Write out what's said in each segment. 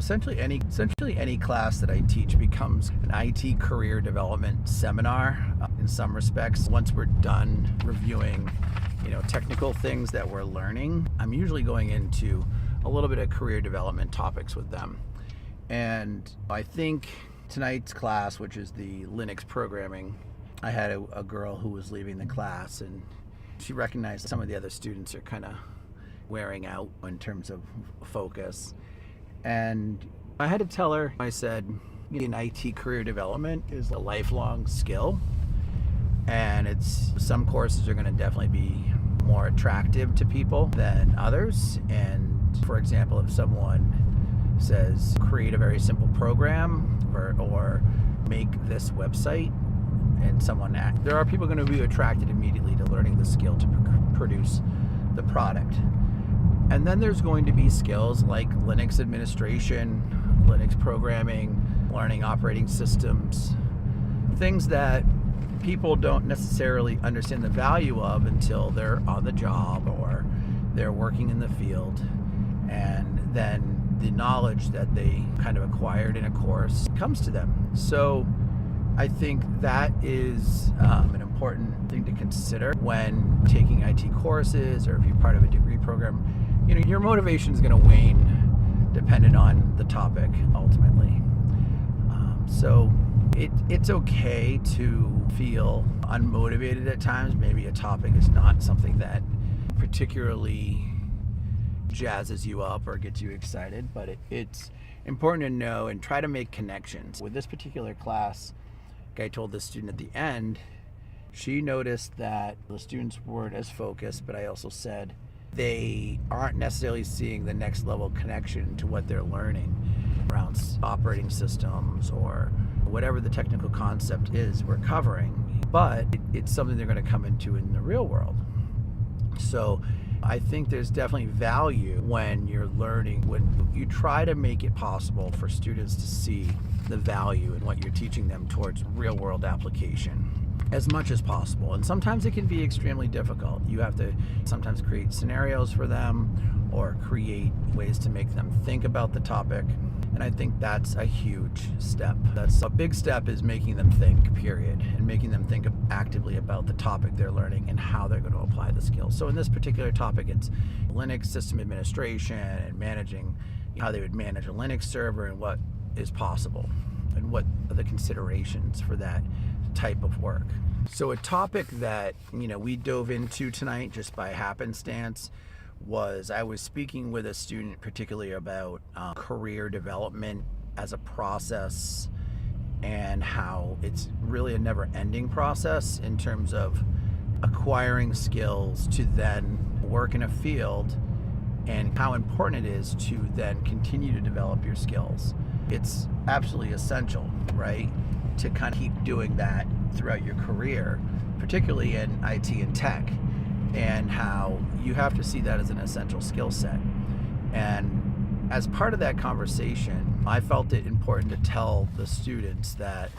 Essentially any class that I teach becomes an IT career development seminar in some respects. Once we're done reviewing, technical things that we're learning, I'm usually going into a little bit of career development topics with them. And I think tonight's class, which is the Linux programming, I had a girl who was leaving the class, and she recognized that some of the other students are kind of wearing out in terms of focus. And I had to tell her, I said, in IT career development is a lifelong skill, and some courses are going to definitely be more attractive to people than others. And for example, if someone says create a very simple program or make this website, and there are people going to be attracted immediately to learning the skill to produce the product. And then there's going to be skills like Linux administration, Linux programming, learning operating systems, things that people don't necessarily understand the value of until they're on the job or they're working in the field. And then the knowledge that they kind of acquired in a course comes to them. So I think that is an important thing to consider when taking IT courses, or if you're part of a degree program. Your motivation is going to wane depending on the topic ultimately. So it's okay to feel unmotivated at times. Maybe a topic is not something that particularly jazzes you up or gets you excited, but it's important to know and try to make connections. With this particular class, I told the student at the end, she noticed that the students weren't as focused, but I also said they aren't necessarily seeing the next level connection to what they're learning around operating systems or whatever the technical concept is we're covering, but it's something they're going to come into in the real world. So I think there's definitely value when you're learning, when you try to make it possible for students to see the value in what you're teaching them towards real world application as much as possible. And sometimes it can be extremely difficult. You have to sometimes create scenarios for them or create ways to make them think about the topic. And I think that's a huge step. That's a big step, is making them think, period, and making them think actively about the topic they're learning and how they're going to apply the skills. So in this particular topic, it's Linux system administration and managing how they would manage a Linux server and what is possible and what are the considerations for that type of work. So a topic that we dove into tonight just by happenstance was, I was speaking with a student particularly about career development as a process and how it's really a never-ending process in terms of acquiring skills to then work in a field, and how important it is to then continue to develop your skills. It's absolutely essential, right, to kind of keep doing that throughout your career, particularly in IT and tech, and how you have to see that as an essential skill set. And as part of that conversation, I felt it important to tell the students that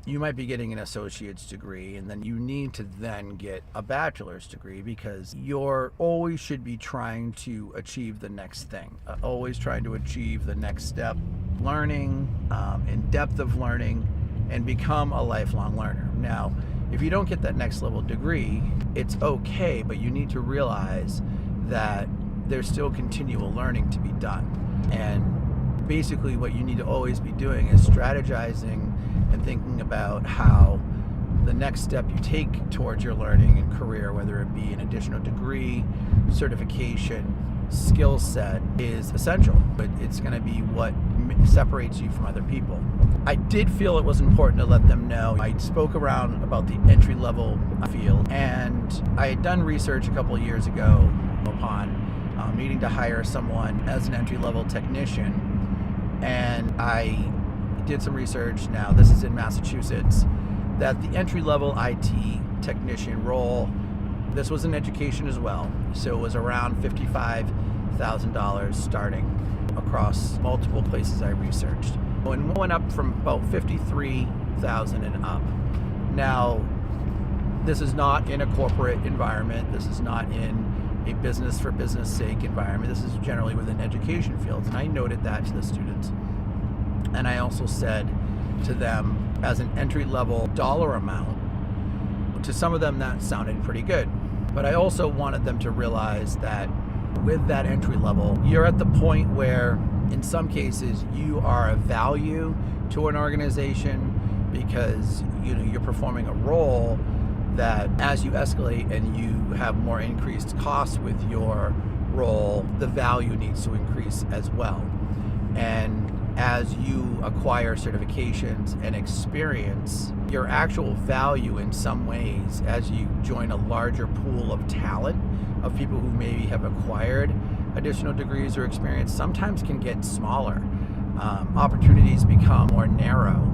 you might be getting an associate's degree, and then you need to then get a bachelor's degree, because you're always should be trying to achieve the next thing, always trying to achieve the next step, learning, in depth of learning, and become a lifelong learner. Now, if you don't get that next level degree, it's okay, but you need to realize that there's still continual learning to be done. And basically what you need to always be doing is strategizing and thinking about how the next step you take towards your learning and career, whether it be an additional degree, certification, skill set, is essential, but it's going to be what separates you from other people. I did feel it was important to let them know. I spoke around about the entry-level field, and I had done research a couple of years ago upon needing to hire someone as an entry-level technician, and I did some research. Now, this is in Massachusetts, that the entry-level IT technician role, this was in education as well, so it was around $55,000 starting across multiple places I researched. And went up from about $53,000 and up. Now, this is not in a corporate environment. This is not in a business for business sake environment. This is generally within education fields, and I noted that to the students. And I also said to them, as an entry-level dollar amount, to some of them that sounded pretty good. But I also wanted them to realize that with that entry level, you're at the point where in some cases you are of value to an organization because you're performing a role that as you escalate and you have more increased costs with your role, the value needs to increase as well. And as you acquire certifications and experience, your actual value in some ways, as you join a larger pool of talent, of people who maybe have acquired additional degrees or experience, sometimes can get smaller. Opportunities become more narrow.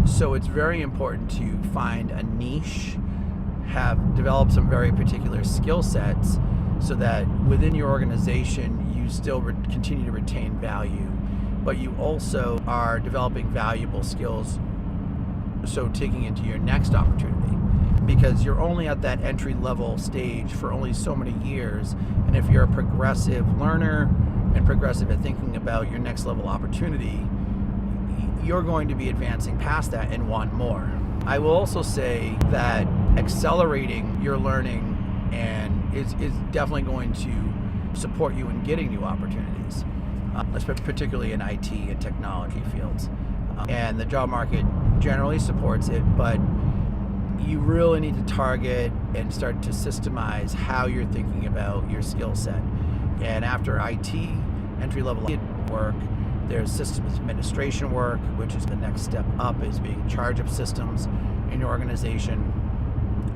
So it's very important to find a niche, develop some very particular skill sets so that within your organization you still continue to retain value, but you also are developing valuable skills, so taking into your next opportunity, because you're only at that entry level stage for only so many years. And if you're a progressive learner and progressive at thinking about your next level opportunity, you're going to be advancing past that and want more. I will also say that accelerating your learning and is definitely going to support you in getting new opportunities, particularly in IT and technology fields. And the job market generally supports it, but you really need to target and start to systemize how you're thinking about your skill set. And after IT, entry-level work, there's systems administration work, which is the next step up, is being in charge of systems in your organization.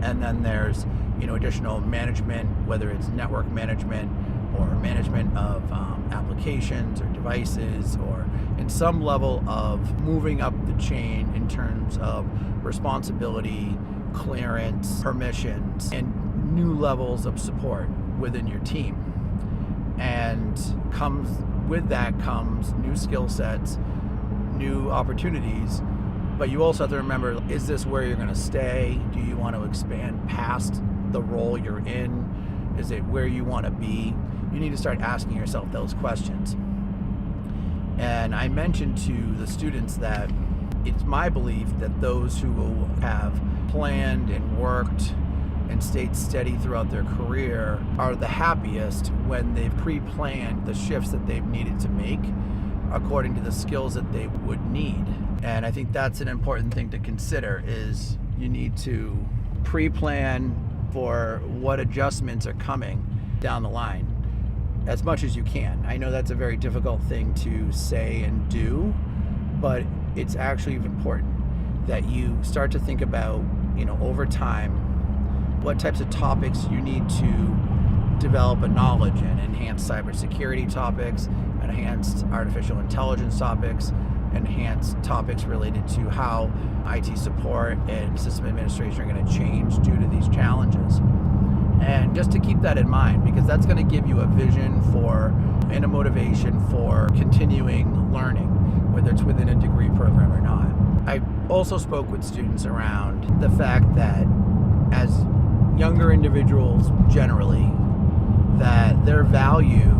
And then there's additional management, whether it's network management or management of applications or devices, or in some level of moving up the chain in terms of responsibility, clearance, permissions, and new levels of support within your team. And with that comes new skill sets, new opportunities, but you also have to remember, is this where you're going to stay? Do you want to expand past the role you're in? Is it where you want to be? You need to start asking yourself those questions. And I mentioned to the students that it's my belief that those who have planned and worked and stayed steady throughout their career are the happiest when they've pre-planned the shifts that they've needed to make according to the skills that they would need. And I think that's an important thing to consider, is you need to pre-plan for what adjustments are coming down the line as much as you can. I know that's a very difficult thing to say and do, but it's actually important that you start to think about, over time, what types of topics you need to develop a knowledge in. Enhanced cybersecurity topics, enhanced artificial intelligence topics, enhanced topics related to how IT support and system administration are going to change due to these challenges. And just to keep that in mind, because that's going to give you a vision for and a motivation for continuing learning, whether it's within a degree program or not. I also spoke with students around the fact that as younger individuals generally, that their value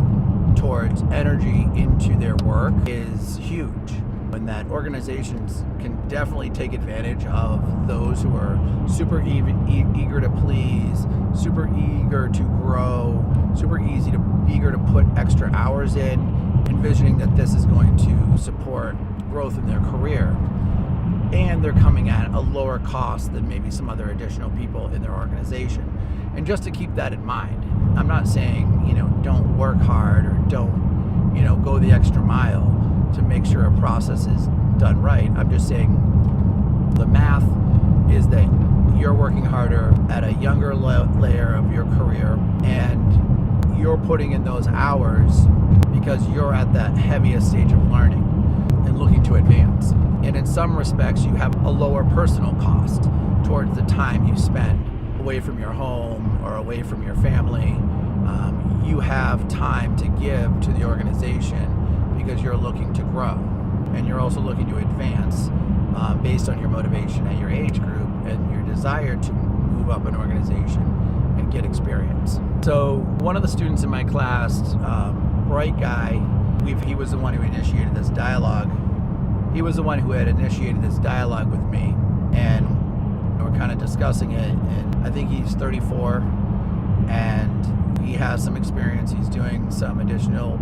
towards energy into their work is huge, and that organizations can definitely take advantage of those who are super eager to please, super eager to grow, super eager to put extra hours in, envisioning that this is going to support growth in their career. And they're coming at a lower cost than maybe some other additional people in their organization. And just to keep that in mind, I'm not saying, don't work hard or don't, go the extra mile to make sure a process is done right. I'm just saying the math is that you're working harder at a younger layer of your career, and you're putting in those hours because you're at that heaviest stage of learning and looking to advance. And in some respects, you have a lower personal cost towards the time you spend away from your home or away from your family. You have time to give to the organization because you're looking to grow, and you're also looking to advance based on your motivation at your age group and your desire to move up an organization and get experience. So one of the students in my class, bright guy, he was the one who initiated this dialogue. He was the one who had initiated this dialogue with me, and we're kind of discussing it. And I think he's 34, and he has some experience. He's doing some additional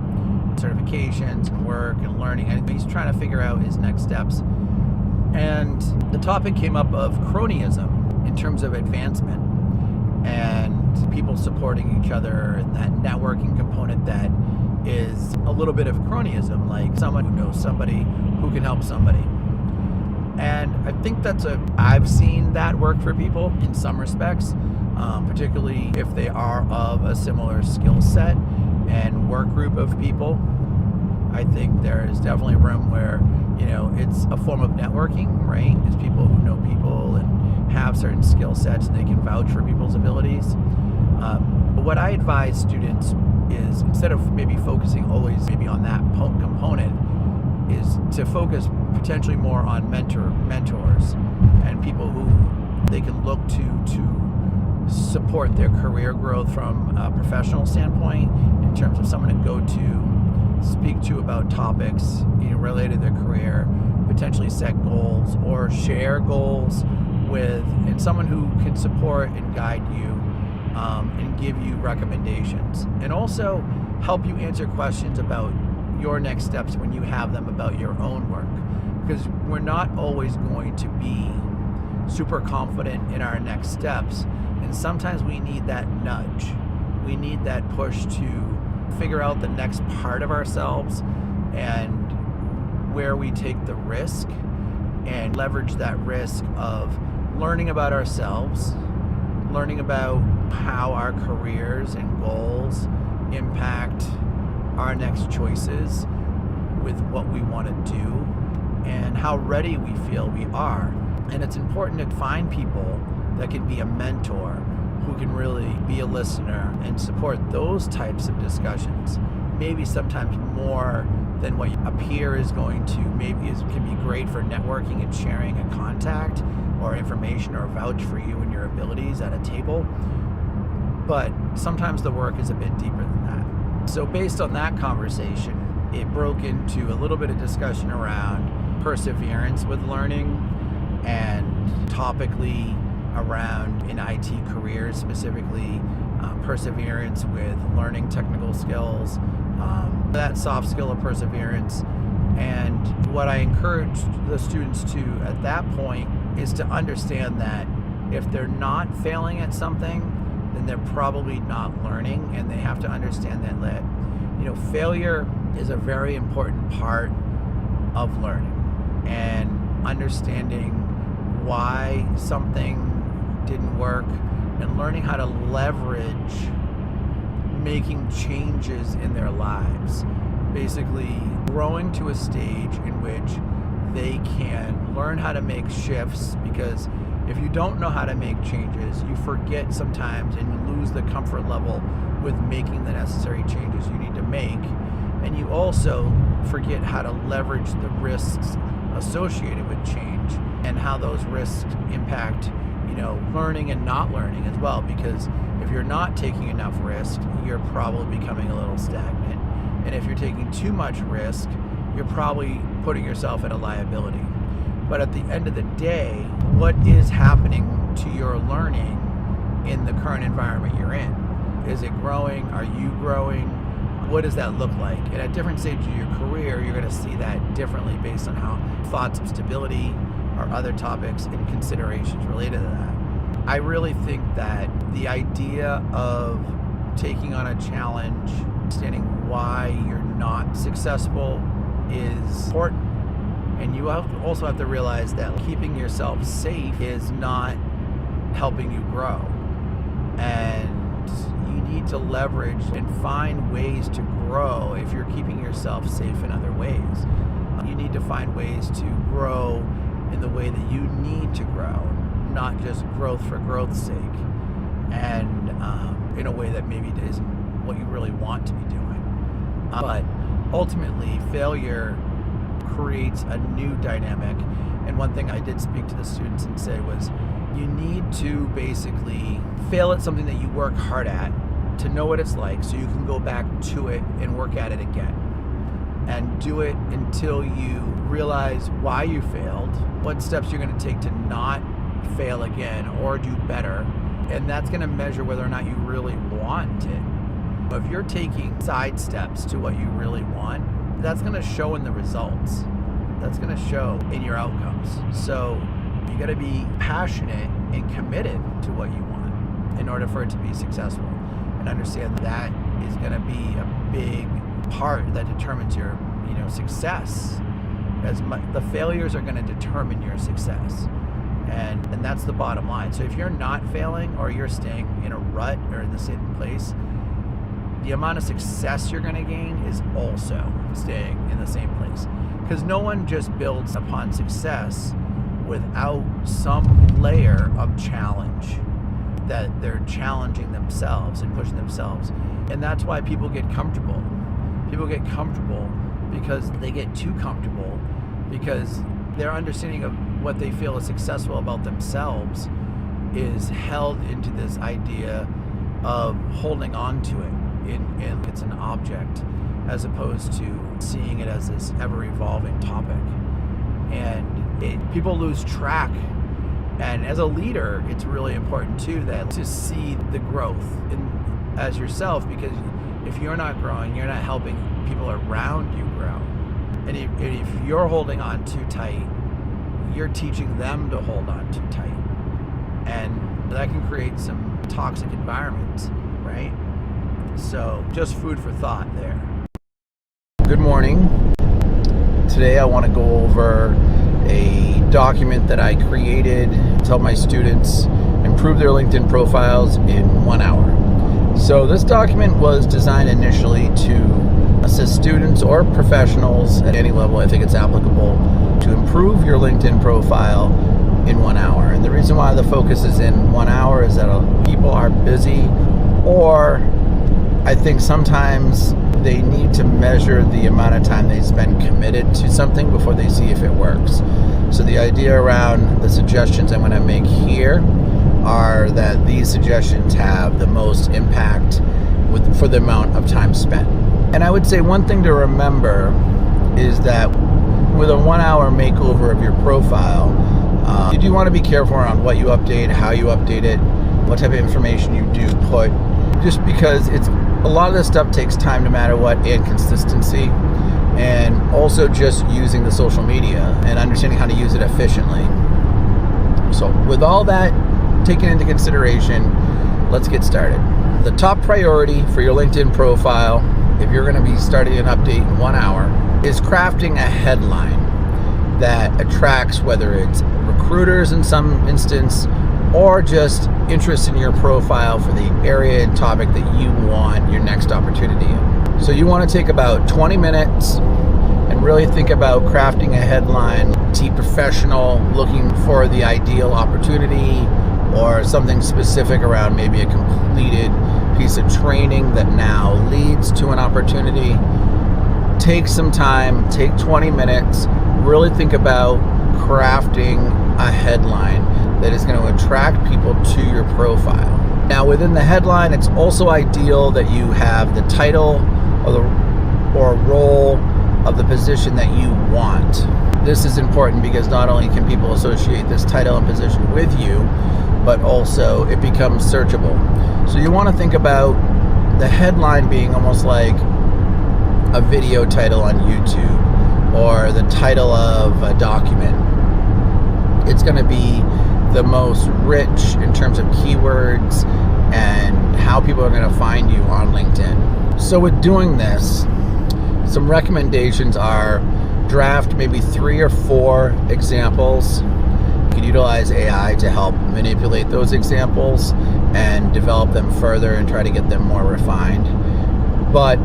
certifications and work and learning, and he's trying to figure out his next steps. And the topic came up of cronyism in terms of advancement and people supporting each other, and that networking component that is a little bit of cronyism, like someone who knows somebody who can help somebody. And I think I've seen that work for people in some respects, particularly if they are of a similar skill set and work group of people. I think there is definitely room where, it's a form of networking, right? It's people who know people and have certain skill sets and they can vouch for people's abilities. But what I advise students is, instead of maybe focusing always maybe on that component, is to focus potentially more on mentors and people who they can look to support their career growth from a professional standpoint, in terms of someone to go to, speak to about topics related to their career, potentially set goals or share goals with, and someone who can support and guide you and give you recommendations, and also help you answer questions about your next steps when you have them about your own work. Because we're not always going to be super confident in our next steps, and sometimes we need that nudge. We need that push to figure out the next part of ourselves and where we take the risk and leverage that risk of learning about ourselves, learning about how our careers and goals impact our next choices with what we want to do, and how ready we feel we are. And it's important to find people that can be a mentor, who can really be a listener and support those types of discussions, maybe sometimes more than what a peer is going to. Maybe it can be great for networking and sharing a contact or information or vouch for you and your abilities at a table, but sometimes the work is a bit deeper than that. So based on that conversation, it broke into a little bit of discussion around perseverance with learning, and topically around in IT careers, specifically perseverance with learning technical skills, that soft skill of perseverance. And what I encourage the students to at that point is to understand that if they're not failing at something, then they're probably not learning, and they have to understand that failure is a very important part of learning, and understanding why something didn't work, and learning how to leverage making changes in their lives. Basically growing to a stage in which they can learn how to make shifts, because if you don't know how to make changes, you forget sometimes, and you lose the comfort level with making the necessary changes you need to make. And you also forget how to leverage the risks associated with change, and how those risks impact learning and not learning as well. Because if you're not taking enough risk, you're probably becoming a little stagnant. And if you're taking too much risk, you're probably putting yourself at a liability. But at the end of the day, what is happening to your learning in the current environment you're in? Is it growing? Are you growing? What does that look like? And at different stages of your career, you're going to see that differently based on how thoughts of stability or other topics and considerations related to that. I really think that the idea of taking on a challenge, understanding why you're not successful, is important. And you also have to realize that keeping yourself safe is not helping you grow. And you need to leverage and find ways to grow if you're keeping yourself safe in other ways. You need to find ways to grow in the way that you need to grow, not just growth for growth's sake, and in a way that maybe isn't what you really want to be doing. But ultimately, failure creates a new dynamic. And one thing I did speak to the students and say was, you need to basically fail at something that you work hard at to know what it's like so you can go back to it and work at it again. And do it until you realize why you failed, what steps you're going to take to not fail again or do better. And that's going to measure whether or not you really want it. If you're taking side steps to what you really want, that's going to show in the results. That's going to show in your outcomes. So you got to be passionate and committed to what you want in order for it to be successful. And understand that is going to be a big part that determines your success. The failures are going to determine your success. And that's the bottom line. So if you're not failing or you're staying in a rut or in the same place, the amount of success you're going to gain is also staying in the same place. Because no one just builds upon success without some layer of challenge, that they're challenging themselves and pushing themselves. And that's why people get comfortable. People get comfortable because they get too comfortable, because their understanding of what they feel is successful about themselves is held into this idea of holding on to it. It's an object, as opposed to seeing it as this ever-evolving topic. And people lose track. And as a leader, it's really important too that to see the growth as yourself, because if you're not growing, you're not helping people around you grow. And if you're holding on too tight, you're teaching them to hold on too tight. And that can create some toxic environments, right? So just food for thought there. Good morning. Today I want to go over a document that I created to help my students improve their LinkedIn profiles in 1 hour. So this document was designed initially to assist students or professionals at any level. I think it's applicable to improve your LinkedIn profile in 1 hour. And the reason why the focus is in 1 hour is that people are busy, or I think sometimes they need to measure the amount of time they spend committed to something before they see if it works. So the idea around the suggestions I'm going to make here are that these suggestions have the most impact for the amount of time spent. And I would say one thing to remember is that with a 1 hour makeover of your profile, you do want to be careful around what you update, how you update it, what type of information you do put, just because a lot of this stuff takes time no matter what, and consistency, and also just using the social media and understanding how to use it efficiently. So with all that taken into consideration, let's get started. The top priority for your LinkedIn profile, if you're going to be starting an update in 1 hour, is crafting a headline that attracts, whether it's recruiters in some instance, or just interest in your profile for the area and topic that you want your next opportunity in. So you want to take about 20 minutes and really think about crafting a headline, professional, looking for the ideal opportunity, or something specific around maybe a completed piece of training that now leads to an opportunity. Take some time, take 20 minutes, really think about crafting a headline that is going to attract people to your profile. Now within the headline, it's also ideal that you have the title or role of the position that you want. This is important because not only can people associate this title and position with you, but also it becomes searchable. So you want to think about the headline being almost like a video title on YouTube or the title of a document. It's going to be the most rich in terms of keywords and how people are going to find you on LinkedIn. So with doing this, some recommendations are draft maybe 3 or 4 examples. You can utilize AI to help manipulate those examples and develop them further and try to get them more refined. But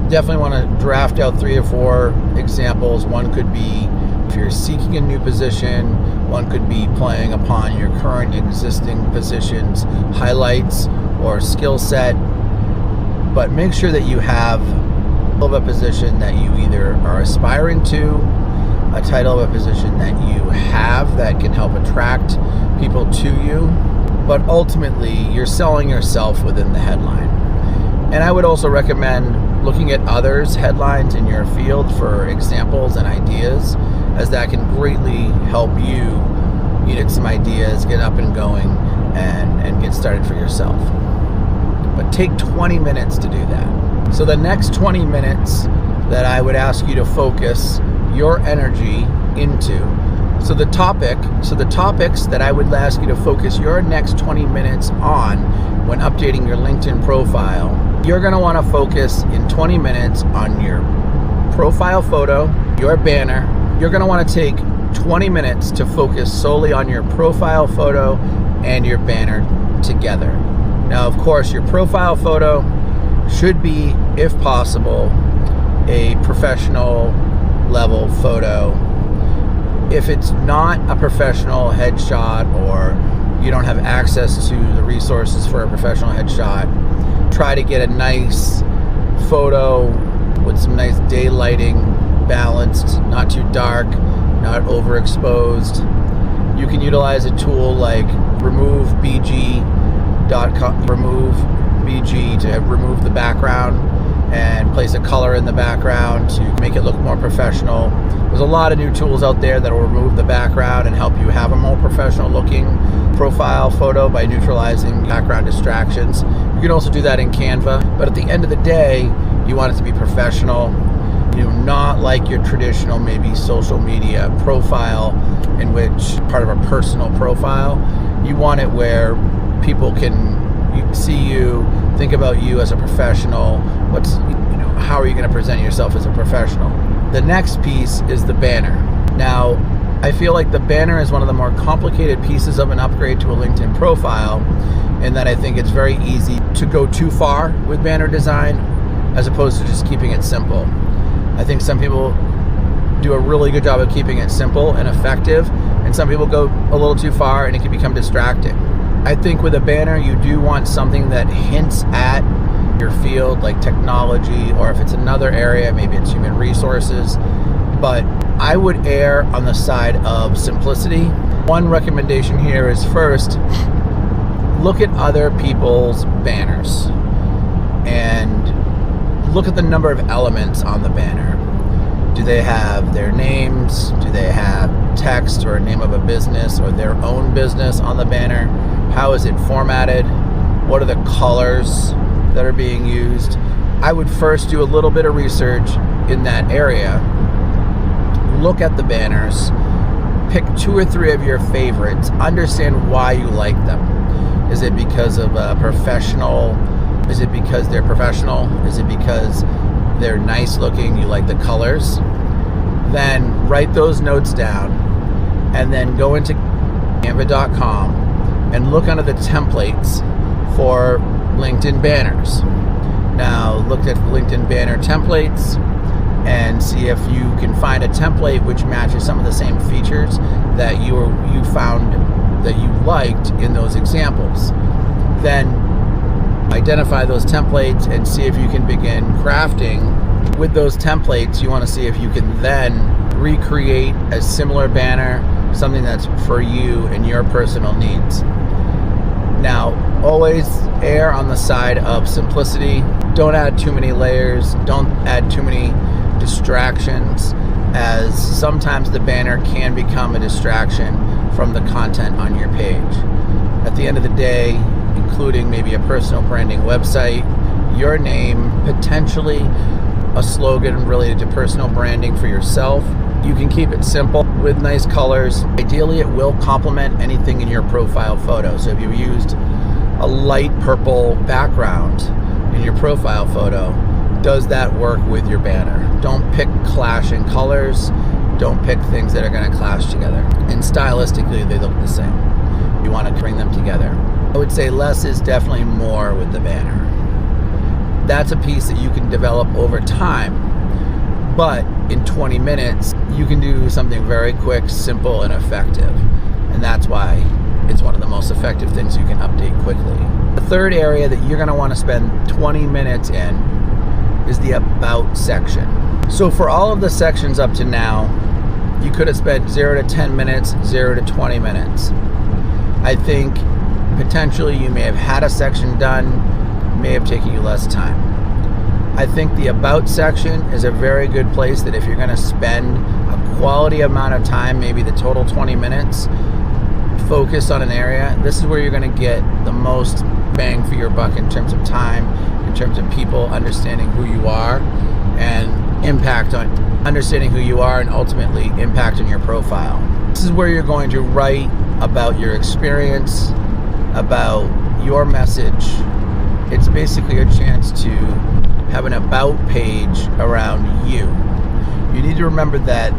definitely want to draft out 3 or 4 examples. One could be if you're seeking a new position, one could be playing upon your current existing positions, highlights or skill set. But make sure that you have a position that you either are aspiring to, a title of a position that you have that can help attract people to you, but ultimately you're selling yourself within the headline. And I would also recommend looking at others' headlines in your field for examples and ideas, as that can greatly help you get some ideas, get up and going, and get started for yourself. But take 20 minutes to do that. So the next 20 minutes that I would ask you to focus your energy into. So the topics that I would ask you to focus your next 20 minutes on when updating your LinkedIn profile, you're going to want to focus in 20 minutes on your profile photo, your banner. You're going to want to take 20 minutes to focus solely on your profile photo and your banner together. Now, of course, your profile photo should be, if possible, a professional level photo. If it's not a professional headshot, or you don't have access to the resources for a professional headshot, try to get a nice photo with some nice daylighting, balanced, not too dark, not overexposed. You can utilize a tool like removebg.com, remove BG, to remove the background and place a color in the background to make it look more professional. There's a lot of new tools out there that will remove the background and help you have a more professional looking profile photo by neutralizing background distractions. You can also do that in Canva, but at the end of the day, you want it to be professional. Not like your traditional maybe social media profile, in which part of a personal profile. You want it where people can see you, think about you as a professional. How are you going to present yourself as a professional? The next piece is the banner. Now, I feel like the banner is one of the more complicated pieces of an upgrade to a LinkedIn profile, in that I think it's very easy to go too far with banner design as opposed to just keeping it simple. I think some people do a really good job of keeping it simple and effective, and some people go a little too far and it can become distracting. I think with a banner, you do want something that hints at your field, like technology, or if it's another area, maybe it's human resources. But I would err on the side of simplicity. One recommendation here is, first, look at other people's banners and look at the number of elements on the banner. Do they have their names? Do they have text or a name of a business or their own business on the banner? How is it formatted? What are the colors that are being used? I would first do a little bit of research in that area. Look at the banners. Pick 2 or 3 of your favorites. Understand why you like them. Is it because of a professional? Is it because they're professional? Is it because they're nice looking, you like the colors? Then write those notes down and then go into Canva.com and look under the templates for LinkedIn banners. Now look at the LinkedIn banner templates and see if you can find a template which matches some of the same features that you found that you liked in those examples. Then identify those templates and see if you can begin crafting with those templates. You want to see if you can then recreate a similar banner, something that's for you and your personal needs. Now, always err on the side of simplicity. Don't add too many layers. Don't add too many distractions, as sometimes the banner can become a distraction from the content on your page. At the end of the day, including maybe a personal branding website, your name, potentially a slogan related to personal branding for yourself. You can keep it simple with nice colors. Ideally, it will complement anything in your profile photo. So if you used a light purple background in your profile photo, does that work with your banner? Don't pick clashing colors. Don't pick things that are going to clash together. And stylistically, they look the same. You want to bring them together. I would say less is definitely more with the banner. That's a piece that you can develop over time. But in 20 minutes, you can do something very quick, simple, and effective. And that's why it's one of the most effective things you can update quickly. The third area that you're going to want to spend 20 minutes in is the About section. So for all of the sections up to now, you could have spent 0 to 10 minutes, 0 to 20 minutes. I think potentially you may have had a section done, may have taken you less time. I think the About section is a very good place that if you're going to spend a quality amount of time, maybe the total 20 minutes, focus on an area, this is where you're going to get the most bang for your buck in terms of time, in terms of people understanding who you are, and impact on understanding who you are, and ultimately impact on your profile. This is where you're going to write about your experience, about your message. It's basically a chance to have an about page around you. You need to remember that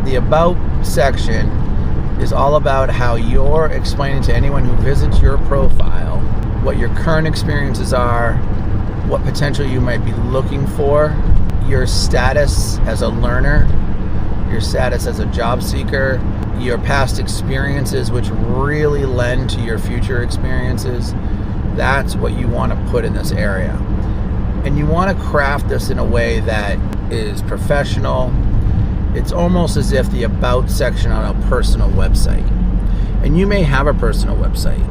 the About section is all about how you're explaining to anyone who visits your profile what your current experiences are, what potential you might be looking for, your status as a learner, your status as a job seeker, your past experiences which really lend to your future experiences. That's what you want to put in this area. And you want to craft this in a way that is professional. It's almost as if the About section on a personal website. And you may have a personal website.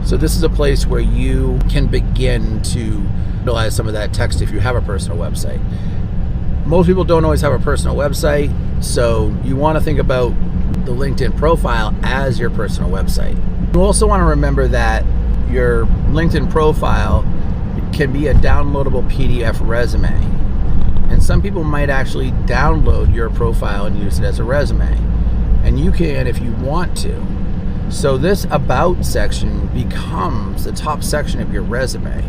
So this is a place where you can begin to utilize some of that text if you have a personal website. Most people don't always have a personal website, so you want to think about the LinkedIn profile as your personal website. You also want to remember that your LinkedIn profile can be a downloadable PDF resume. And some people might actually download your profile and use it as a resume. And you can if you want to. So this About section becomes the top section of your resume.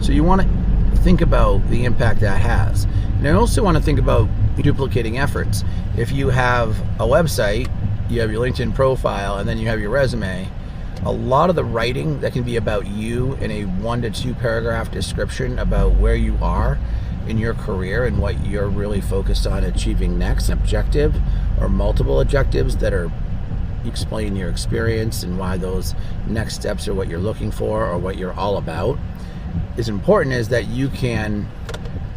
So you want to think about the impact that has. And I also want to think about duplicating efforts. If you have a website, you have your LinkedIn profile, and then you have your resume, a lot of the writing that can be about you in a 1 to 2 paragraph description about where you are in your career and what you're really focused on achieving next, an objective or multiple objectives that are explain your experience and why those next steps are what you're looking for or what you're all about, is important, is that you can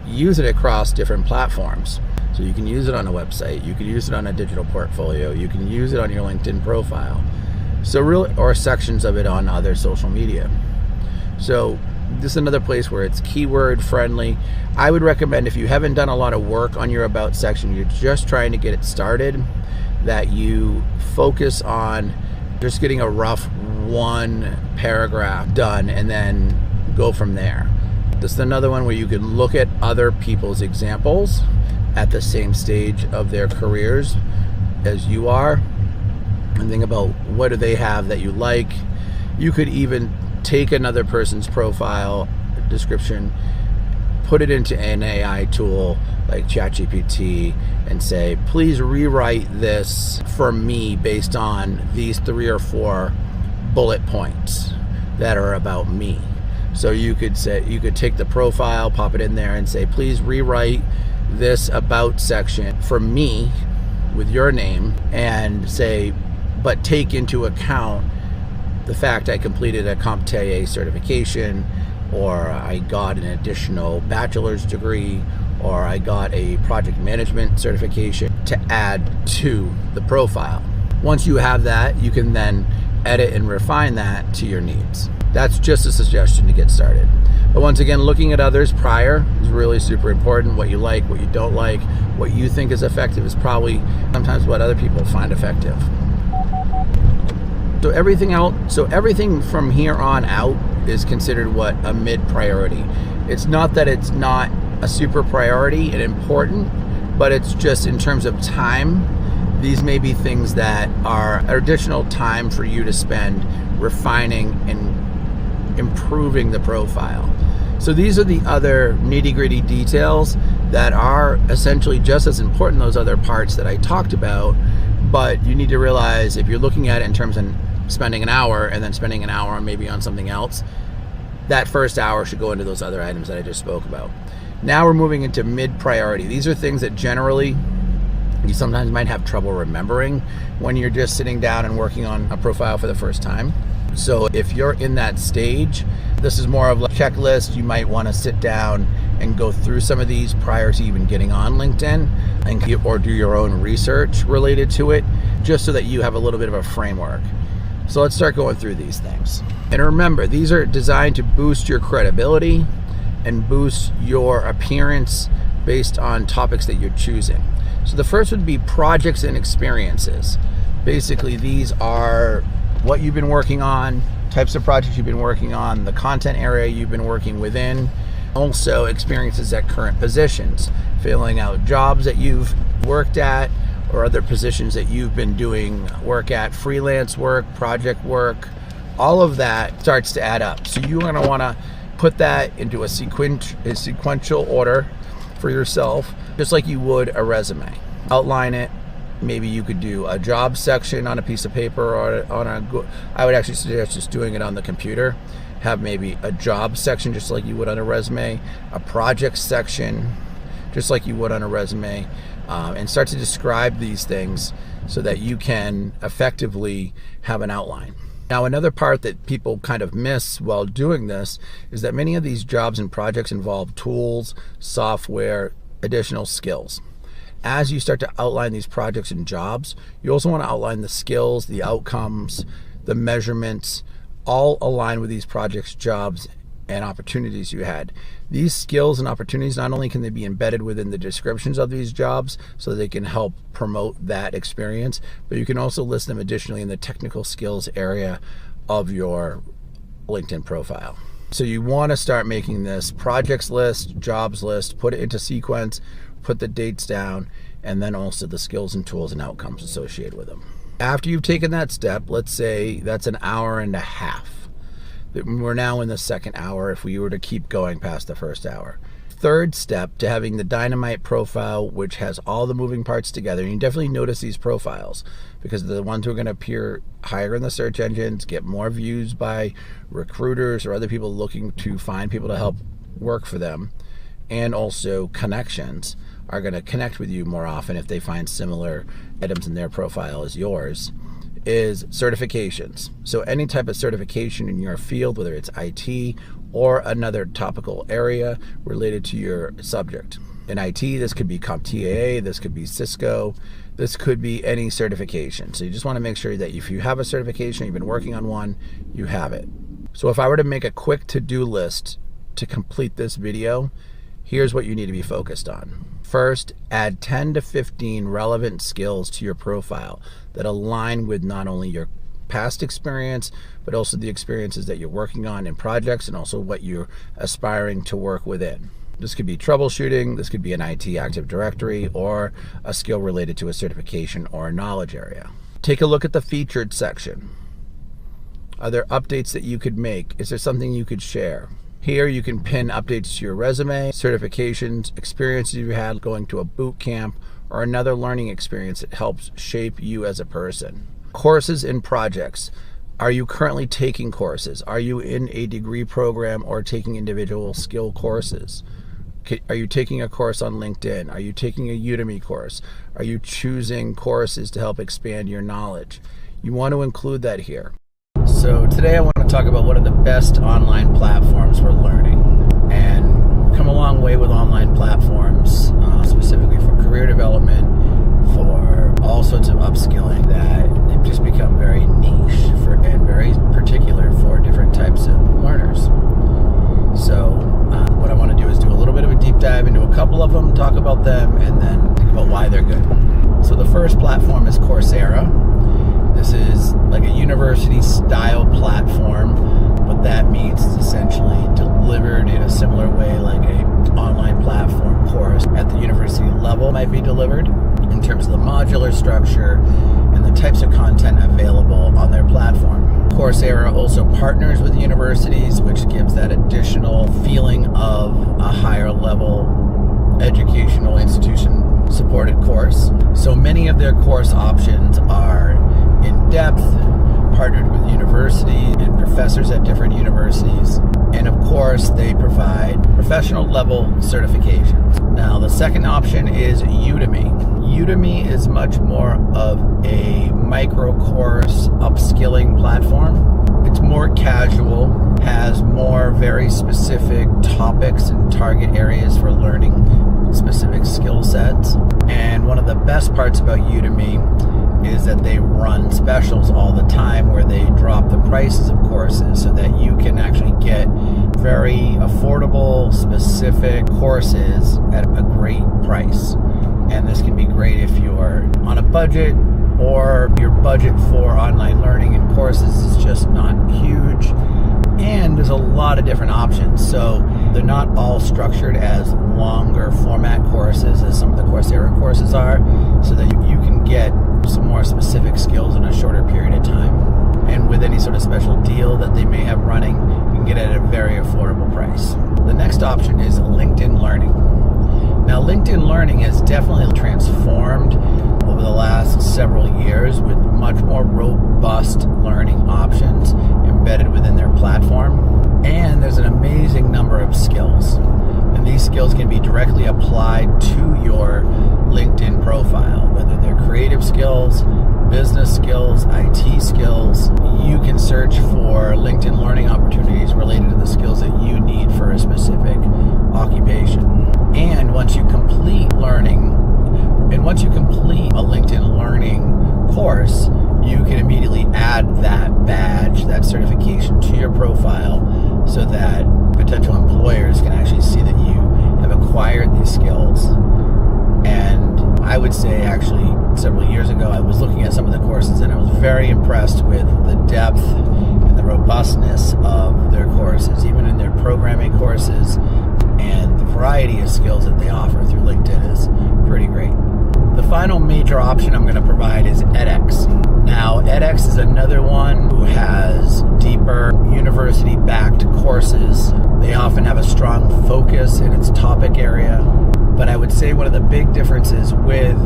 use it across different platforms. So you can use it on a website, you can use it on a digital portfolio, you can use it on your LinkedIn profile. So really, or sections of it on other social media. So this is another place where it's keyword friendly. I would recommend, if you haven't done a lot of work on your About section, you're just trying to get it started, that you focus on just getting a rough 1 paragraph done and then go from there. This is another one where you can look at other people's examples at the same stage of their careers as you are and think about what do they have that you like. You could even take another person's profile description, put it into an AI tool like ChatGPT and say, please rewrite this for me based on these 3 or 4 bullet points that are about me. So you could say, you could take the profile, pop it in there and say, please rewrite this About section for me with your name, and say, but take into account the fact I completed a CompTIA certification, or I got an additional bachelor's degree, or I got a project management certification to add to the profile. Once you have that, you can then edit and refine that to your needs. That's just a suggestion to get started. But once again, looking at others prior is really super important. What you like, what you don't like, what you think is effective is probably sometimes what other people find effective. So everything from here on out is considered what a mid priority. It's not that it's not a super priority and important, but it's just in terms of time, these may be things that are additional time for you to spend refining and improving the profile. So these are the other nitty-gritty details that are essentially just as important, those other parts that I talked about, but you need to realize if you're looking at it in terms of spending an hour and then spending an hour maybe on something else, that first hour should go into those other items that I just spoke about. Now we're moving into mid-priority. These are things that generally you sometimes might have trouble remembering when you're just sitting down and working on a profile for the first time. So if you're in that stage, this is more of a checklist. You might want to sit down and go through some of these prior to even getting on LinkedIn, or do your own research related to it, just so that you have a little bit of a framework. So let's start going through these things. And remember, these are designed to boost your credibility, and boost your appearance based on topics that you're choosing. So the first would be projects and experiences. Basically, these are what you've been working on, types of projects you've been working on, the content area you've been working within, also experiences at current positions, filling out jobs that you've worked at or other positions that you've been doing work at, freelance work, project work. All of that starts to add up. So you're going to want to put that into a sequential order for yourself, just like you would a resume. Outline it. Maybe you could do a job section on a piece of paper or I would actually suggest just doing it on the computer. Have maybe a job section just like you would on a resume, a project section just like you would on a resume, and start to describe these things so that you can effectively have an outline. Now, another part that people kind of miss while doing this is that many of these jobs and projects involve tools, software, additional skills. As you start to outline these projects and jobs, you also want to outline the skills, the outcomes, the measurements, all align with these projects, jobs, and opportunities you had. These skills and opportunities, not only can they be embedded within the descriptions of these jobs so they can help promote that experience, but you can also list them additionally in the technical skills area of your LinkedIn profile. So you want to start making this projects list, jobs list, put it into sequence, put the dates down, and then also the skills and tools and outcomes associated with them. After you've taken that step, let's say that's an hour and a half. We're now in the second hour if we were to keep going past the first hour. Third step to having the dynamite profile, which has all the moving parts together. And you definitely notice these profiles because they're the ones who are going to appear higher in the search engines, get more views by recruiters or other people looking to find people to help work for them. And also connections are going to connect with you more often if they find similar items in their profile as yours, is certifications. So any type of certification in your field, whether it's IT or another topical area related to your subject. In IT, this could be CompTIA, this could be Cisco, this could be any certification. So you just want to make sure that if you have a certification, you've been working on one, you have it. So if I were to make a quick to-do list to complete this video, here's what you need to be focused on. First, add 10 to 15 relevant skills to your profile that align with not only your past experience, but also the experiences that you're working on in projects and also what you're aspiring to work within. This could be troubleshooting, this could be an IT Active Directory, or a skill related to a certification or a knowledge area. Take a look at the featured section. Are there updates that you could make? Is there something you could share? Here you can pin updates to your resume, certifications, experiences you had going to a boot camp, or another learning experience that helps shape you as a person. Courses and projects. Are you currently taking courses? Are you in a degree program or taking individual skill courses? Are you taking a course on LinkedIn? Are you taking a Udemy course? Are you choosing courses to help expand your knowledge? You want to include that here. So today I want to talk about what are the best online platforms for learning. And we've come a long way with online platforms, specifically for career development, for all sorts of upskilling, that they've just become very niche and very particular for different types of learners. So what I want to do is do a little bit of a deep dive into a couple of them, talk about them, and then think about why they're good. So the first platform is Coursera. This is like a university-style platform. What that means is essentially delivered in a similar way like an online platform course at the university level might be delivered in terms of the modular structure and the types of content available on their platform. Coursera also partners with universities, which gives that additional feeling of a higher level educational institution supported course. So many of their course options are in-depth, partnered with universities and professors at different universities, and of course they provide professional level certifications. Now the second option is Udemy. Udemy is much more of a micro course upskilling platform. It's more casual, has more very specific topics and target areas for learning specific skill sets. And one of the best parts about Udemy is that they run specials all the time where they drop the prices of courses so that you can actually get very affordable, specific courses at a great price. And this can be great if you're on a budget, or your budget for online learning and courses is just not huge. And there's a lot of different options. So they're not all structured as longer format courses as some of the Coursera courses are, so that you can get some more specific skills in a shorter period of time. And with any sort of special deal that they may have running, you can get it at a very affordable price. The next option is LinkedIn Learning. Now, LinkedIn Learning has definitely transformed over the last several years with much more robust learning options embedded within their platform. And there's an amazing number of skills. And these skills can be directly applied to your LinkedIn profile, whether they're creative skills, business skills, IT skills. You can search for LinkedIn learning opportunities related to the skills that you need for a specific occupation. And once you complete a LinkedIn learning course, you can immediately add that badge, that certification to your profile so that potential employers can actually see that you have acquired these skills. And I would say actually several years ago, I was looking at some of the courses and I was very impressed with the depth and the robustness of their courses, even in their programming courses, and the variety of skills that they offer through LinkedIn is pretty great. The final major option I'm going to provide is edX. Now, edX is another one who has deeper university-backed courses. They often have a strong focus in its topic area. But I would say one of the big differences with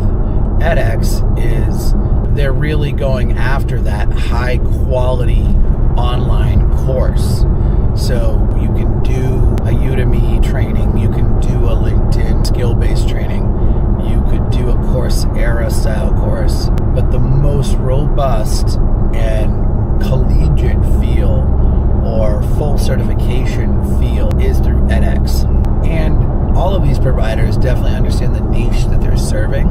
edX is they're really going after that high-quality online course. So you can do a Udemy training, you can do a LinkedIn skill-based training, you could do a Coursera style course, but the most robust and collegiate feel or full certification feel is through edX. And all of these providers definitely understand the niche that they're serving.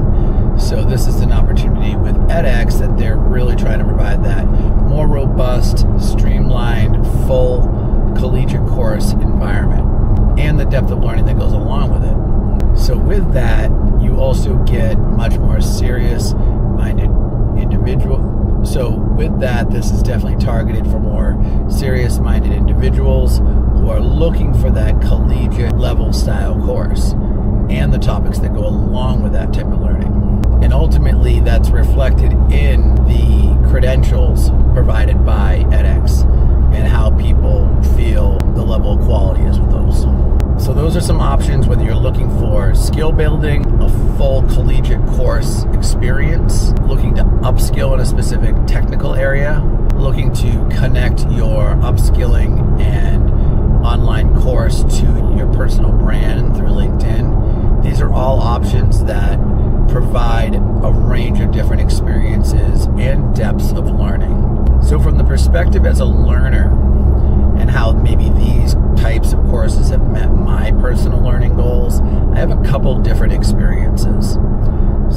So this is an opportunity with edX that they're really trying to provide that more robust, streamlined, full collegiate course environment and the depth of learning that goes along with it. So with that, you also get much more serious-minded individual. So with that, this is definitely targeted for more serious-minded individuals who are looking for that collegiate level style course and the topics that go along with that type of learning. And ultimately, that's reflected in the credentials provided by edX and how people feel the level of quality is with those. So those are some options, whether you're looking for skill building, a full collegiate course experience, looking to upskill in a specific technical area, looking to connect your upskilling and online course to your personal brand through LinkedIn. These are all options that provide a range of different experiences and depths of learning. So from the perspective as a learner and how maybe these types of courses have met my personal learning goals, I have a couple different experiences.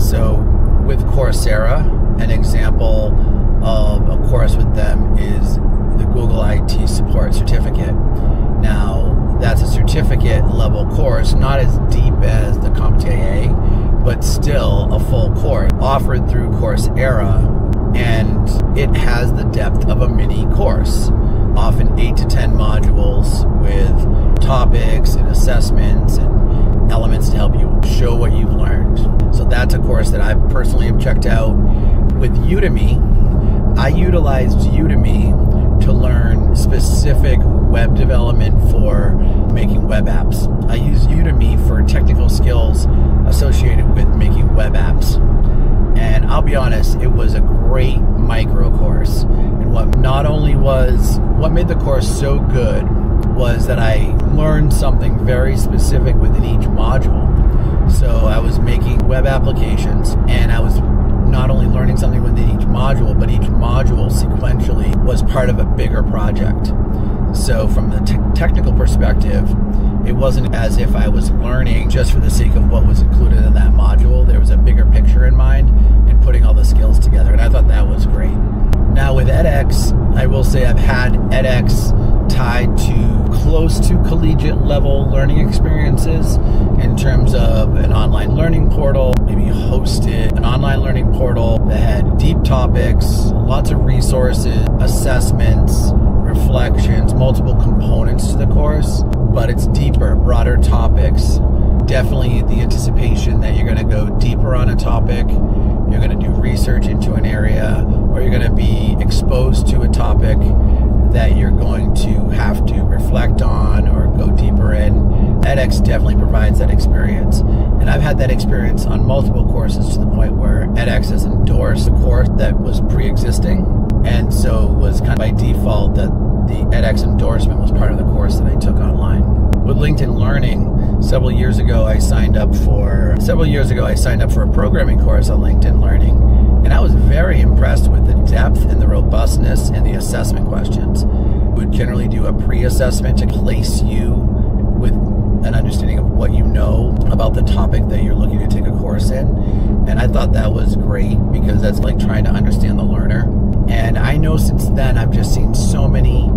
So with Coursera, an example of a course with them is the Google IT Support Certificate. Now, that's a certificate level course, not as deep as the CompTIA, but still a full course offered through Coursera, and it has the depth of a mini course, often 8 to 10 modules with topics and assessments and elements to help you show what you've learned. So that's a course that I personally have checked out. With Udemy, I utilized Udemy to learn specific web development for making web apps. I use Udemy for technical skills associated with making web apps. And I'll be honest, it was a great micro course. And what made the course so good was that I learned something very specific within each module. So I was making web applications, and I was not only learning something within each module, but each module sequentially was part of a bigger project. So from the technical perspective, it wasn't as if I was learning just for the sake of what was included in that module. There was a bigger picture in mind and putting all the skills together. And I will say I've had edX tied to close to collegiate level learning experiences in terms of an online learning portal, maybe hosted an online learning portal that had deep topics, lots of resources, assessments, reflections, multiple components to the course, but it's deeper, broader topics. Definitely the anticipation that you're going to go deeper on a topic, you're going to do research into an area, or you're going to be exposed to a topic that you're going to have to reflect on or go deeper in. edX definitely provides that experience. And I've had that experience on multiple courses to the point where edX has endorsed a course that was pre-existing. And so it was kind of by default that the edX endorsement was part of the course that I took online. With LinkedIn Learning, several years ago I signed up for a programming course on LinkedIn Learning, and I was very impressed with the depth and the robustness and the assessment questions. We would generally do a pre-assessment to place you with an understanding of what you know about the topic that you're looking to take a course in. And I thought that was great because that's like trying to understand the learner. And I know since then I've just seen so many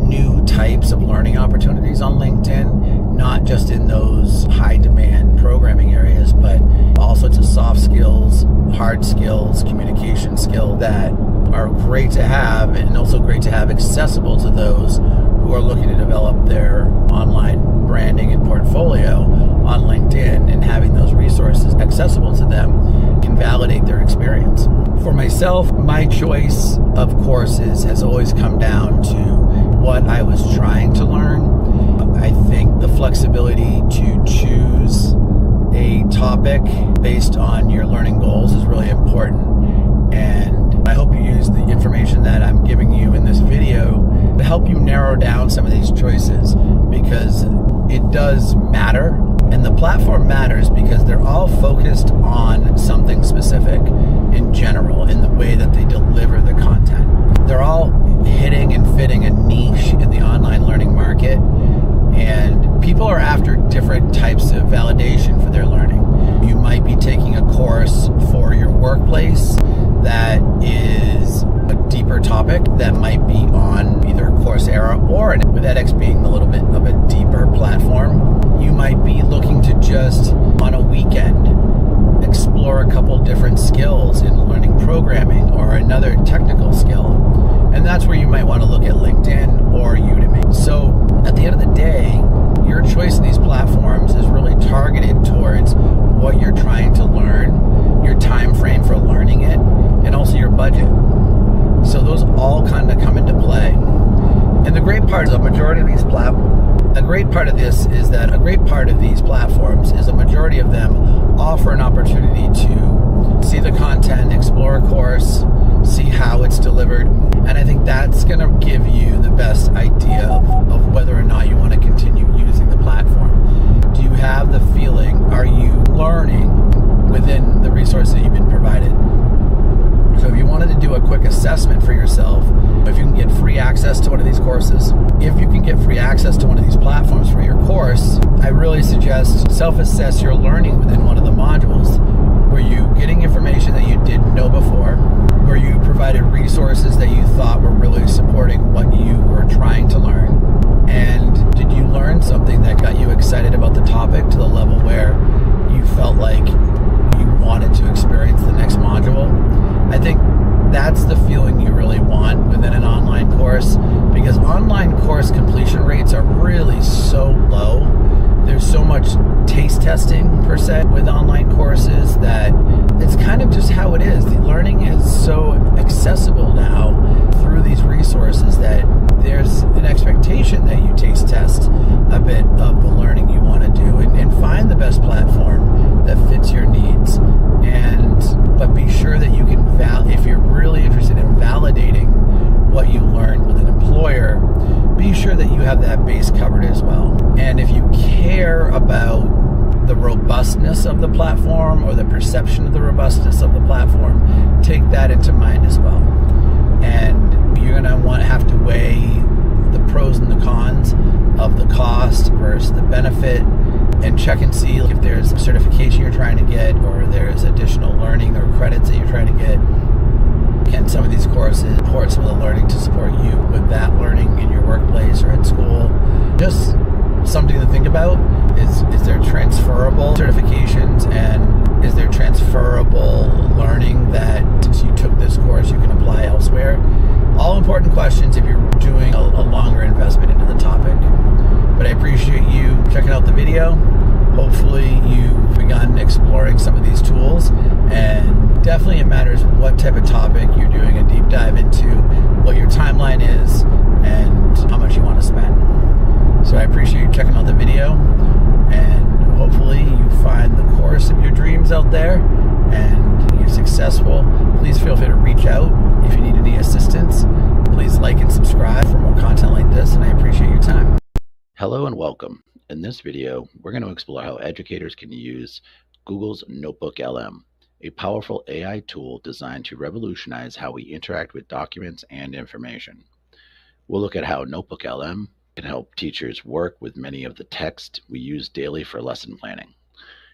new types of learning opportunities on LinkedIn, not just in those high demand programming areas, but all sorts of soft skills, hard skills, communication skills that are great to have, and also great to have accessible to those who are looking to develop their online branding and portfolio on LinkedIn, and having those resources accessible to them can validate their experience. For myself, my choice of courses has always come down to what I was trying to learn. I think the flexibility to choose a topic based on your learning goals is really important. And I hope you use the information that I'm giving you in this video to help you narrow down some of these choices, because it does matter. And the platform matters because they're all focused on something specific in general in the way that they deliver the content. They're all hitting and fitting a niche in the online learning market, and people are after different types of validation for their learning. You might be taking a course for your workplace that is a deeper topic that might be on either Coursera or, with edX being a little bit of a deeper platform, you might be looking to just on a weekend explore a couple different skills in learning programming or another technical skill. And that's where you might want to look at LinkedIn or Udemy. So at the end of the day, your choice in these platforms is really targeted towards what you're trying to learn, your time frame for learning it, and also your budget. So those all kind of come into play. And the great part of the majority of these a great part of these platforms is a majority of them offer an opportunity to see the content, explore a course, see how it's delivered. And I think that's going to give you the best idea of whether or not you want to continue using the platform. Do you have the feeling? Are you learning within the resources that you've been provided? So if you wanted to do a quick assessment for yourself, if you can get free access to one of these courses, if you can get free access to one of these platforms for your course, I really suggest self-assess your learning within one of the modules. Were you getting information that you didn't know before? Were you provided resources that you thought were really supporting what you were trying to learn? And did you learn something that got you excited about the topic to the level where you felt like you wanted to experience the next module? I think that's the feeling you really want within an online course, because online course completion rates are really so low. There's so much taste testing per se with online courses that it's kind of just how it is. The learning is so accessible now through these resources that there's an expectation that you taste test a bit of the learning you want to do and find the best platform that fits your needs. But be sure that you can if you're really interested in validating what you learned with an employer, be sure that you have that base covered as well. And if you care about the robustness of the platform or the perception of the robustness of the platform, take that into mind as well. And you're going to have to weigh the pros and the cons of the cost versus the benefit, and check and see if there's a certification you're trying to get or there's additional learning or credits that you're trying to get. Can some of these courses resources, support some of the learning to support you with that learning in your workplace or in school. Just something to think about is there transferable certifications, and is there transferable learning that since you took this course you can apply elsewhere? All important questions if you're doing a longer investment into the topic. But I appreciate you checking out the video. Hopefully you've begun exploring some of these tools, and definitely it matters what type of topic you're doing a deep dive into, what your timeline is, and how much you want to spend. So I appreciate you checking out the video, and hopefully you find the course of your dreams out there and you're successful. Please feel free to reach out if you need any assistance. Please like and subscribe for more content like this, and I appreciate your time. Hello and welcome. In this video, we're going to explore how educators can use Google's Notebook LM, a powerful AI tool designed to revolutionize how we interact with documents and information. We'll look at how Notebook LM can help teachers work with many of the text we use daily for lesson planning,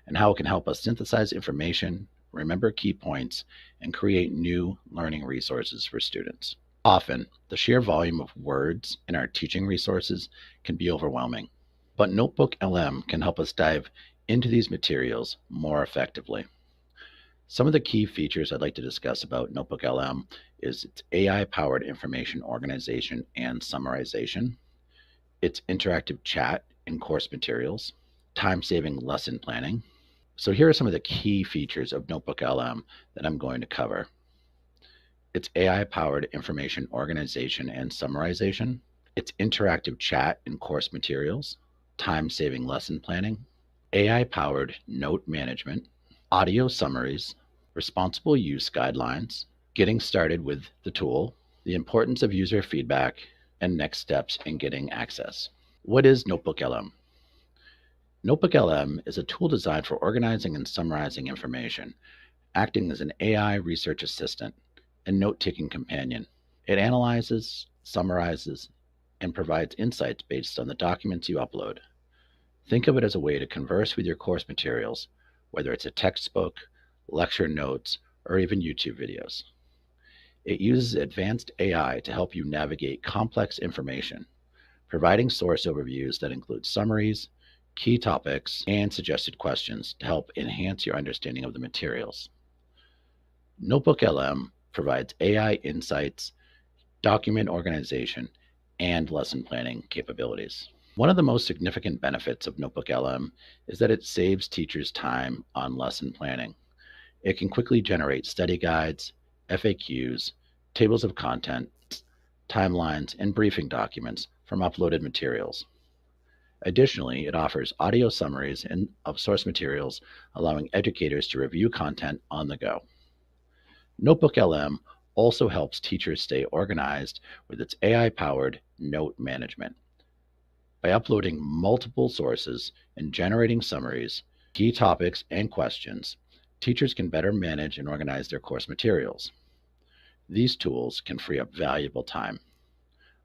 and how it can help us synthesize information, remember key points, and create new learning resources for students. Often, the sheer volume of words in our teaching resources can be overwhelming, but Notebook LM can help us dive into these materials more effectively. Some of the key features I'd like to discuss about Notebook LM is its AI-powered information organization and summarization, its interactive chat in course materials, time-saving lesson planning. So here are some of the key features of Notebook LM that I'm going to cover. Its AI-powered information organization and summarization, its interactive chat in course materials, time-saving lesson planning, AI-powered note management, audio summaries, responsible use guidelines, getting started with the tool, the importance of user feedback, and next steps in getting access. What is Notebook LM? Notebook LM is a tool designed for organizing and summarizing information, acting as an AI research assistant and note-taking companion. It analyzes, summarizes, and provides insights based on the documents you upload. Think of it as a way to converse with your course materials, whether it's a textbook, lecture notes, or even YouTube videos. It uses advanced AI to help you navigate complex information, providing source overviews that include summaries, key topics, and suggested questions to help enhance your understanding of the materials. Notebook LM provides AI insights, document organization, and lesson planning capabilities. One of the most significant benefits of Notebook LM is that it saves teachers time on lesson planning. It can quickly generate study guides, FAQs, tables of content, timelines, and briefing documents from uploaded materials. Additionally, it offers audio summaries of source materials, allowing educators to review content on the go. Notebook LM also helps teachers stay organized with its AI-powered note management. By uploading multiple sources and generating summaries, key topics, and questions, teachers can better manage and organize their course materials. These tools can free up valuable time,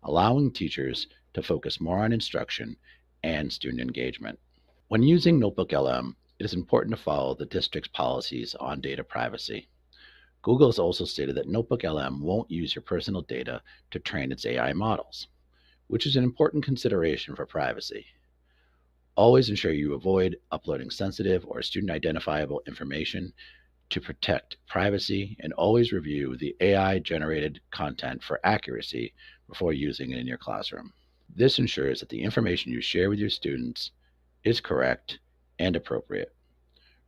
allowing teachers to focus more on instruction and student engagement. When using Notebook LM, it is important to follow the district's policies on data privacy. Google has also stated that Notebook LM won't use your personal data to train its AI models, which is an important consideration for privacy. Always ensure you avoid uploading sensitive or student identifiable information to protect privacy, and always review the AI-generated content for accuracy before using it in your classroom. This ensures that the information you share with your students is correct and appropriate.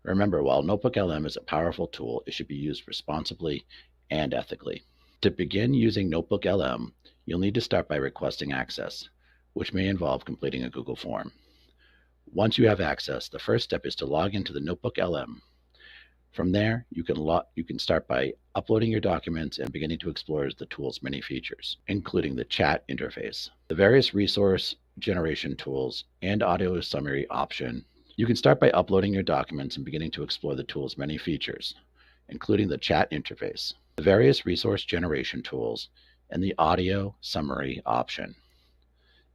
Remember, while Notebook LM is a powerful tool, it should be used responsibly and ethically. To begin using Notebook LM, you'll need to start by requesting access, which may involve completing a Google form. Once you have access, the first step is to log into the Notebook LM. From there, you can start by uploading your documents and beginning to explore the tool's many features, including the chat interface, the various resource generation tools, and audio summary option. You can start by uploading your documents and beginning to explore the tool's many features, including the chat interface, the various resource generation tools, and the audio summary option.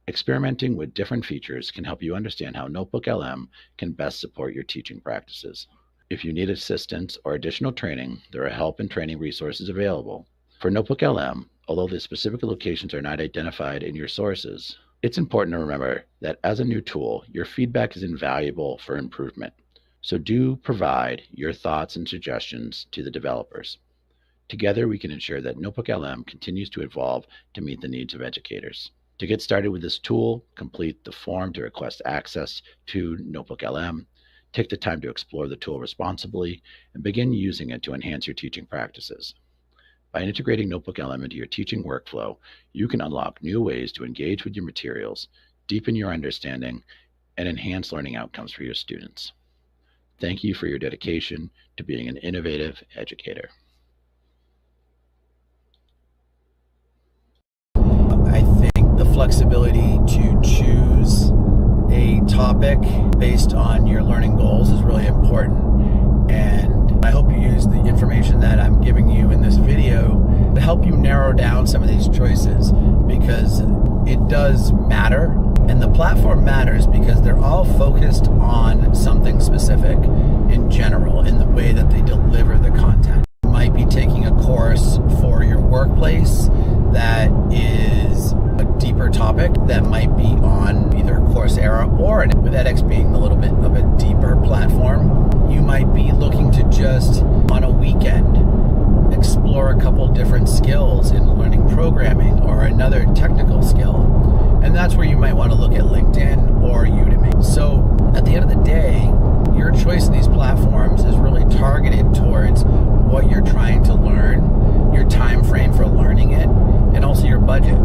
Experimenting with different features can help you understand how Notebook LM can best support your teaching practices. If you need assistance or additional training, there are help and training resources available. For Notebook LM, although the specific locations are not identified in your sources, it's important to remember that as a new tool, your feedback is invaluable for improvement. So do provide your thoughts and suggestions to the developers. Together, we can ensure that Notebook LM continues to evolve to meet the needs of educators. To get started with this tool, complete the form to request access to Notebook LM, take the time to explore the tool responsibly, and begin using it to enhance your teaching practices. By integrating Notebook LM into your teaching workflow, you can unlock new ways to engage with your materials, deepen your understanding, and enhance learning outcomes for your students. Thank you for your dedication to being an innovative educator. I think the flexibility to choose a topic based on your learning goals is really important. And I hope you use the information that I'm giving you in this video to help you narrow down some of these choices, because it does matter. And the platform matters because they're all focused on something specific in general in the way that they deliver the content. You might be taking a course for your workplace that is a deeper topic that might be on either Coursera or, with edX being a little bit of a deeper platform, you might be looking to just on a weekend explore a couple different skills in learning programming or another technical skill. And that's where you might want to look at LinkedIn or Udemy. So at the end of the day, your choice in these platforms is really targeted towards what you're trying to learn, your time frame for learning it, and also your budget.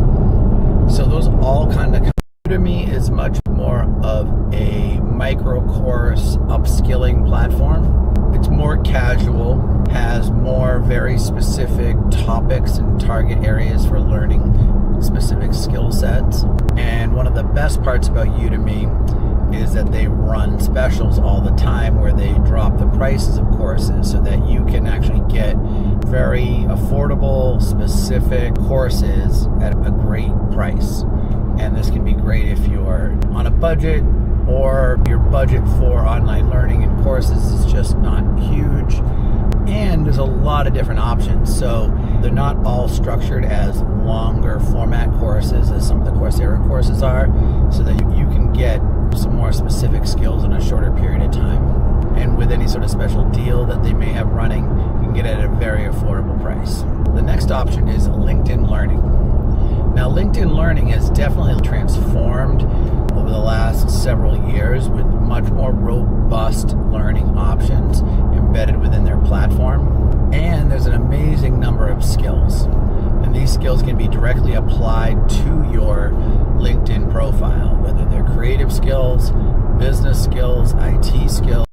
So those all kind of Udemy is much more of a micro course upskilling platform. It's more casual, has more very specific topics and target areas for learning specific skill sets. And one of the best parts about Udemy is that they run specials all the time where they drop the prices of courses so that you can actually get very affordable, specific courses at a great price. And this can be great if you're on a budget or your budget for online learning and courses is just not huge. And there's a lot of different options. So they're not all structured as longer format courses as some of the Coursera courses are, so that you can get some more specific skills in a shorter period of time. And with any sort of special deal that they may have running, you can get it at a very affordable price. The next option is LinkedIn Learning. Now, LinkedIn Learning has definitely transformed over the last several years with much more robust learning options embedded within their platform. And there's an amazing number of skills. And these skills can be directly applied to your LinkedIn profile, whether they're creative skills, business skills, IT skills,